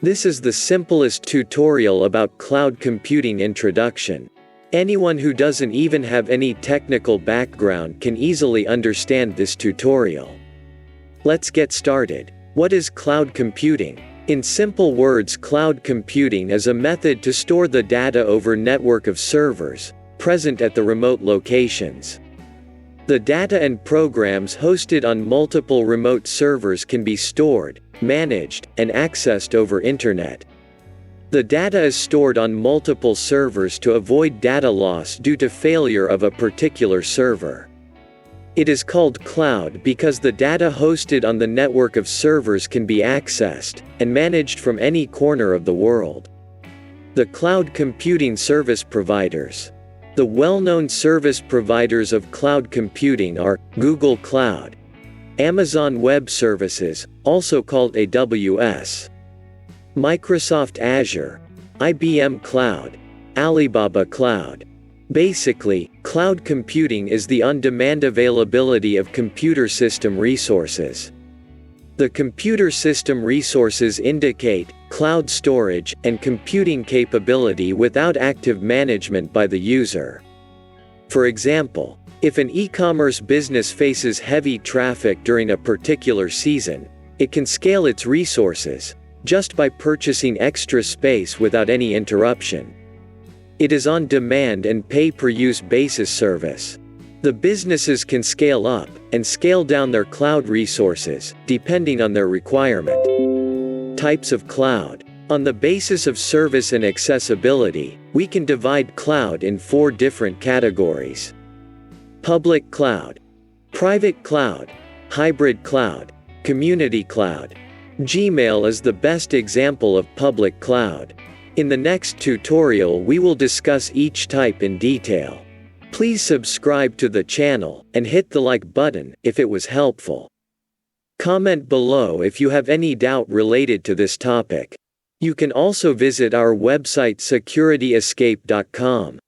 This is the simplest tutorial about cloud computing introduction. Anyone who doesn't even have any technical background can easily understand this tutorial. Let's get started. What is cloud computing? In simple words, cloud computing is a method to store the data over network of servers, present at the remote locations. The data and programs hosted on multiple remote servers can be stored, managed, and accessed over Internet. The data is stored on multiple servers to avoid data loss due to failure of a particular server. It is called cloud because the data hosted on the network of servers can be accessed and managed from any corner of the world. The cloud computing service providers. The well-known service providers of cloud computing are Google Cloud, Amazon Web Services, also called AWS, Microsoft Azure, IBM Cloud, Alibaba Cloud. Basically, cloud computing is the on-demand availability of computer system resources. The computer system resources indicate cloud storage and computing capability without active management by the user. For example, if an e-commerce business faces heavy traffic during a particular season, it can scale its resources just by purchasing extra space without any interruption. It is on demand and pay-per-use basis service. The businesses can scale up and scale down their cloud resources, depending on their requirement. Types of cloud. On the basis of service and accessibility, we can divide cloud in 4 different categories. Public cloud, private cloud, hybrid cloud, community cloud. Gmail is the best example of public cloud. In the next tutorial we will discuss each type in detail. Please subscribe to the channel and hit the like button if it was helpful. Comment below if you have any doubt related to this topic. You can also visit our website securityescape.com.